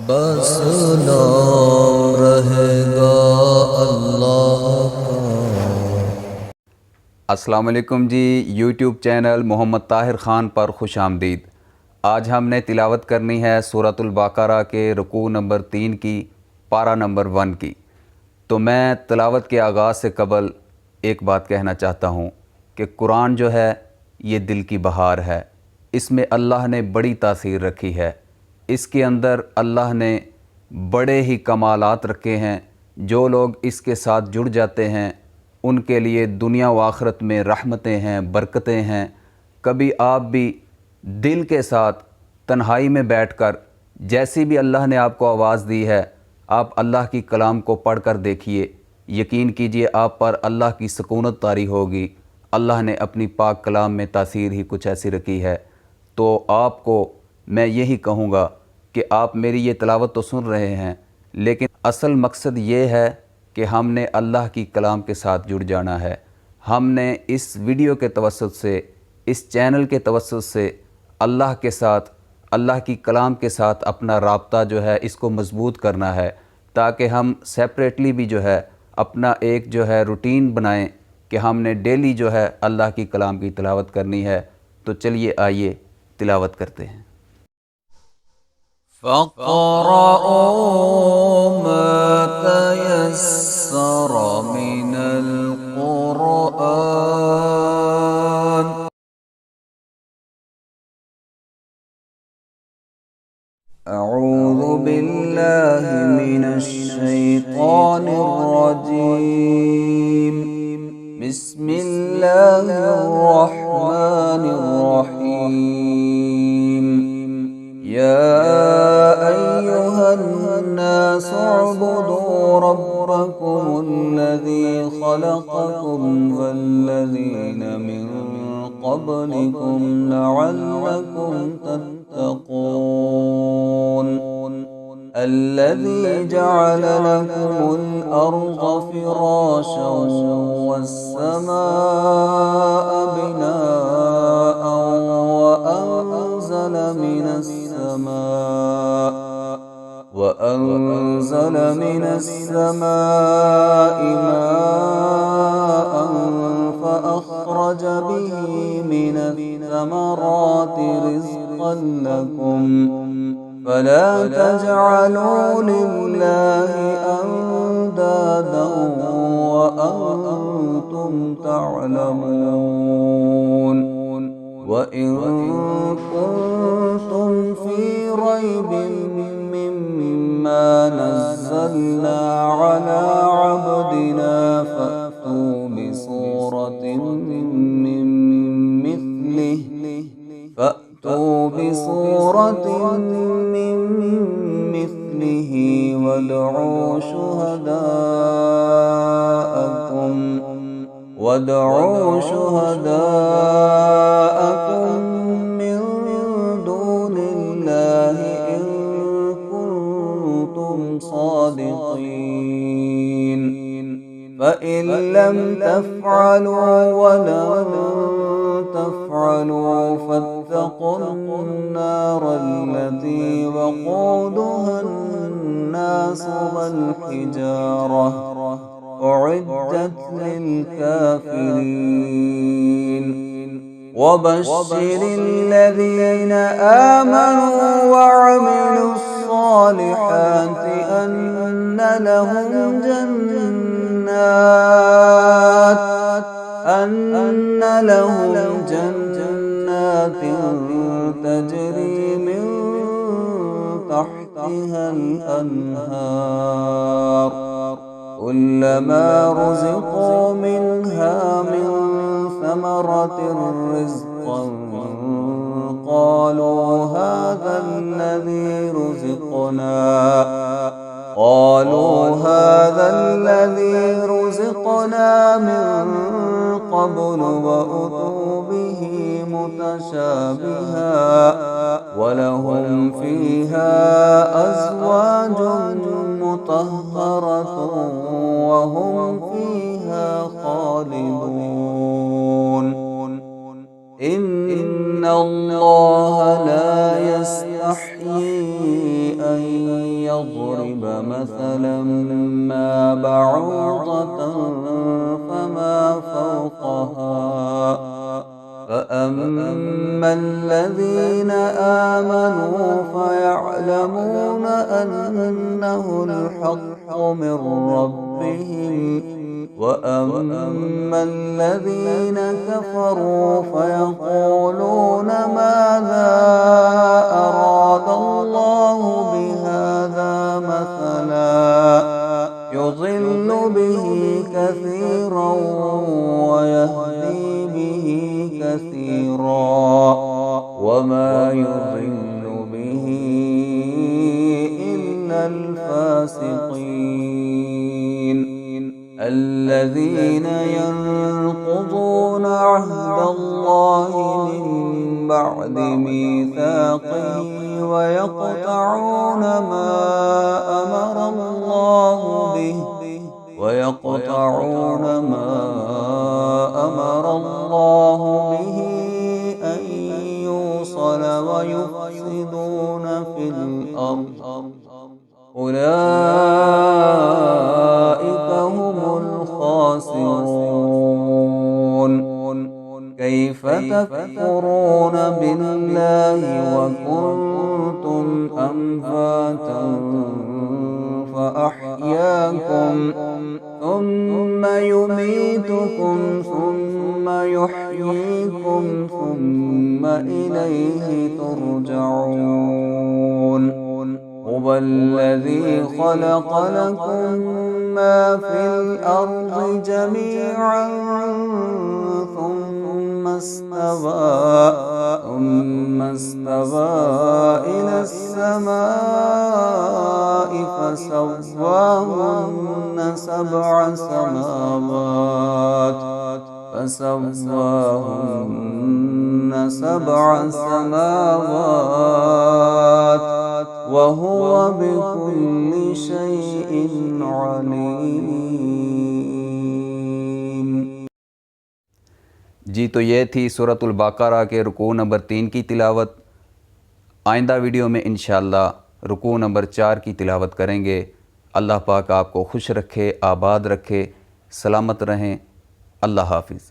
बस नाम रहेगा अल्लाह का। अस्सलाम वालेकुम जी। यूट्यूब चैनल मोहम्मद ताहिर ख़ान पर खुश आमदीद। आज हमने तिलावत करनी है सूरतुल बक़रा के रुकू नंबर 3 की, पारा नंबर 1 की। तो मैं तिलावत के आगाज़ से कबल एक बात कहना चाहता हूँ कि कुरान जो है ये दिल की बहार है। इसमें अल्लाह ने बड़ी तासीर रखी है। इसके अंदर अल्लाह ने बड़े ही कमालात रखे हैं। जो लोग इसके साथ जुड़ जाते हैं उनके लिए दुनिया व आखिरत में रहमतें हैं, बरकतें हैं। कभी आप भी दिल के साथ तन्हाई में बैठकर, जैसी भी अल्लाह ने आपको आवाज़ दी है, आप अल्लाह की कलाम को पढ़ कर देखिए। यकीन कीजिए आप पर अल्लाह की सकूनत तारी होगी। अल्लाह ने अपनी पाक कलाम में तासीर ही कुछ ऐसी रखी है। तो आपको मैं यही कहूँगा कि आप मेरी ये तिलावत तो सुन रहे हैं, लेकिन असल मकसद ये है कि हमने अल्लाह की कलाम के साथ जुड़ जाना है। हमने इस वीडियो के तवस्सुत से, इस चैनल के तवस्सुत से अल्लाह के साथ, अल्लाह की कलाम के साथ अपना राब्ता जो है इसको मज़बूत करना है, ताकि हम सेपरेटली भी जो है अपना एक जो है रूटीन बनाएं कि हमने डेली जो है अल्लाह की कलाम की तिलावत करनी है। तो चलिए आइए तिलावत करते हैं। फ़क़रऊ मा तयस्सर मिनल क़ुरआन। अऊज़ु बिल्लाहि मिनश शैतानिर रजीम। बिस्मिल्लाहिर रहमानिर रहीम। या अय्युहन्नास उअ्बुदू रब्बकुमुल्लज़ी ख़लक़कुम वल्लज़ीना मिन क़ब्लिकुम लअल्लकुम तत्तक़ून। الذي جعل لكم الأرض فراشا والسماء بناء وأنزل من السماء ماء فأخرج به من الثمرات رزقا لكم فلا تجعلوا لله أندادا وأنتم تعلمون. وإن كنتم في ريب مما نزلنا على عبدنا فأتوا بسورة من مثله وادعوا شهداءكم من دون الله إن كنتم صادقين. فإن لم تفعلوا ولن تفعلوا فاتقوا النار التي وقودها الناس والحجارة أعدت للكافرين. وبشر الذين آمنوا وعملوا الصالحات أن لهم جنات تجري من تحتها الأنهار كلما رزقوا منها من ثمرة رزقا قالوا هذا الذي رزقنا من قبل وأتوا به متشابها ولهم فيها أزواج مطهرة وهم فيها خالدون. إن الله لا يستحيي أن يضرب مثلا ما بعوضة فما فوقها فأما الذين آمنوا فيعلمون أنه الحق من ربهم وأما الذين كفروا فيقولون ماذا أراد الله بهذا مثلا يضل به كثيرا ويهدي به كثيرا وما يضل به إلا الفاسقين الذين ينقضون عهد الله من بعد ميثاقه ويقطعون ما أمر الله به أن يوصل ويفسدون في الأرض أولئك هم الخاسرون كيف تكفرون بالله وكنتم أمواتا فأحياكم ثم يميتكم ثم يحييكم ثم إليه ترجعون هو الذي خلق لكم ما في الأرض جميعا ثم استوى إلى السماء فسواهن سبع سماوات وهو بكل شيء عليم। जी तो ये थी सूरतुल बकरा के रुकू नंबर 3 की तिलावत। आइंदा वीडियो में इंशाअल्लाह रुकू नंबर 4 की तिलावत करेंगे। अल्लाह पाक आपको खुश रखे, आबाद रखे, सलामत रहें। अल्लाह हाफिज़।